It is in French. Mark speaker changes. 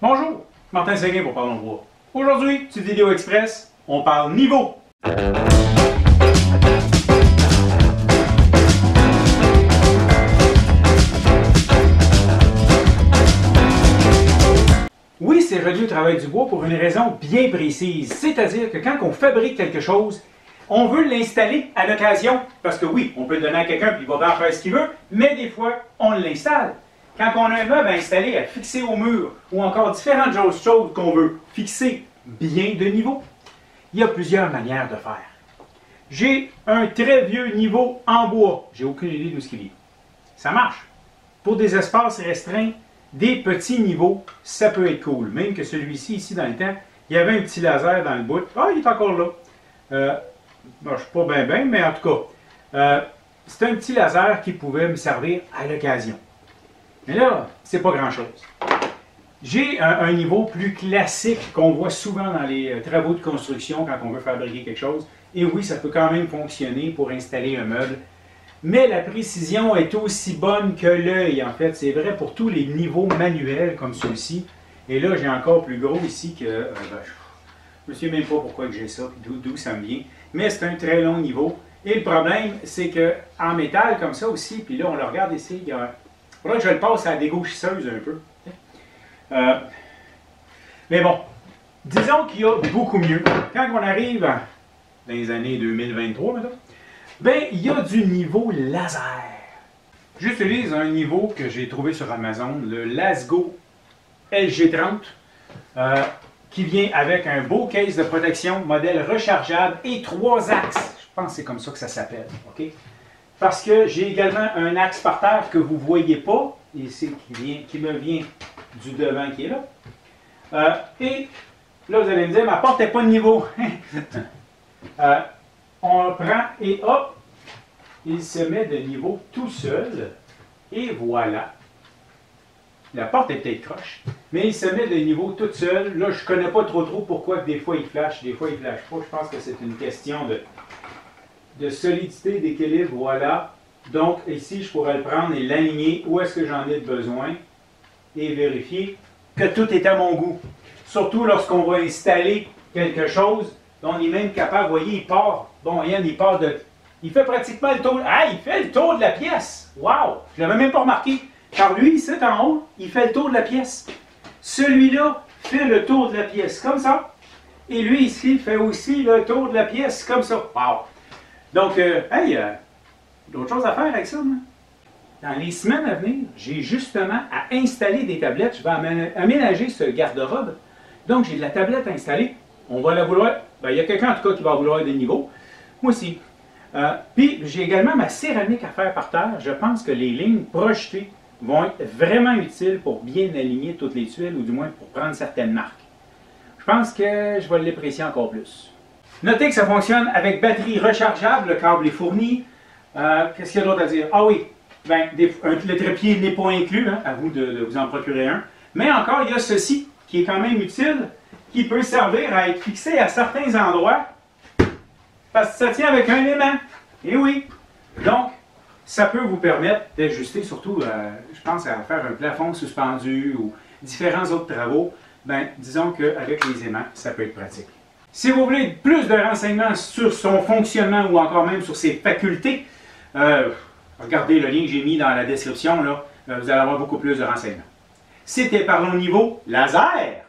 Speaker 1: Bonjour, Martin Séguin pour Parlons Bois. Aujourd'hui, petite vidéo express, on parle niveau. Oui, c'est relié au travail du bois pour une raison bien précise, c'est-à-dire que quand on fabrique quelque chose, on veut l'installer à l'occasion, parce que oui, on peut le donner à quelqu'un puis il va bien faire ce qu'il veut, mais des fois, on l'installe. Quand on a un meuble à installer, à fixer au mur, ou encore différentes choses qu'on veut fixer bien de niveau, il y a plusieurs manières de faire. J'ai un très vieux niveau en bois, j'ai aucune idée d'où ce qu'il est. Ça marche. Pour des espaces restreints, des petits niveaux, ça peut être cool. Même que celui-ci, ici dans le temps, il y avait un petit laser dans le bout. Ah, il est encore là. Bon, je ne suis pas bien, mais en tout cas, c'est un petit laser qui pouvait me servir à l'occasion. Mais là, c'est pas grand-chose. J'ai un niveau plus classique qu'on voit souvent dans les travaux de construction quand on veut fabriquer quelque chose. Et oui, ça peut quand même fonctionner pour installer un meuble. Mais la précision est aussi bonne que l'œil, en fait. C'est vrai pour tous les niveaux manuels comme celui-ci. Et là, j'ai encore plus gros ici que... je ne sais même pas pourquoi j'ai ça, d'où ça me vient. Mais c'est un très long niveau. Et le problème, c'est qu'en métal comme ça aussi, puis là, on le regarde ici, il y a... Il faudra que je le passe à la dégauchisseuse un peu. Mais bon, disons qu'il y a beaucoup mieux. Quand on arrive dans les années 2023, maintenant, ben, il y a du niveau laser. J'utilise un niveau que j'ai trouvé sur Amazon, le Lasgo LG30, qui vient avec un beau case de protection, modèle rechargeable et 3 axes. Je pense que c'est comme ça que ça s'appelle. Okay? Parce que j'ai également un axe par terre que vous ne voyez pas, ici, qui me vient du devant qui est là. Et là, vous allez me dire, ma porte n'est pas de niveau. On le prend et hop, il se met de niveau tout seul. Et voilà. La porte est peut-être croche, mais il se met de niveau tout seul. Là, je ne connais pas trop pourquoi des fois il flash, des fois il ne flash pas. Je pense que c'est une question de solidité, d'équilibre, voilà. Donc ici, je pourrais le prendre et l'aligner où est-ce que j'en ai besoin et vérifier que tout est à mon goût. Surtout lorsqu'on va installer quelque chose, on est même capable, vous voyez, il part, bon, Yann, il part de... Il fait pratiquement le tour, ah, il fait le tour de la pièce! Wow! Je ne l'avais même pas remarqué, car lui, ici, en haut, il fait le tour de la pièce. Celui-là fait le tour de la pièce, comme ça. Et lui, ici, fait aussi le tour de la pièce, comme ça. Wow! Donc, hey, d'autres choses à faire avec ça, hein? Dans les semaines à venir, j'ai justement à installer des tablettes. Je vais aménager ce garde-robe. Donc, j'ai de la tablette installée. On va la vouloir. Ben, il y a quelqu'un, en tout cas, qui va vouloir des niveaux. Moi aussi. Puis, j'ai également ma céramique à faire par terre. Je pense que les lignes projetées vont être vraiment utiles pour bien aligner toutes les tuiles, ou du moins pour prendre certaines marques. Je pense que je vais l'apprécier encore plus. Notez que ça fonctionne avec batterie rechargeable, le câble est fourni. Qu'est-ce qu'il y a d'autre à dire? Ah oui, ben, le trépied n'est pas inclus, hein, à vous de vous en procurer un. Mais encore, il y a ceci qui est quand même utile, qui peut servir à être fixé à certains endroits, parce que ça tient avec un aimant. Et oui, donc, ça peut vous permettre d'ajuster, surtout, je pense, à faire un plafond suspendu ou différents autres travaux. Ben, disons qu'avec les aimants, ça peut être pratique. Si vous voulez plus de renseignements sur son fonctionnement ou encore même sur ses facultés, regardez le lien que j'ai mis dans la description, là, vous allez avoir beaucoup plus de renseignements. C'était Parlons Niveau Laser.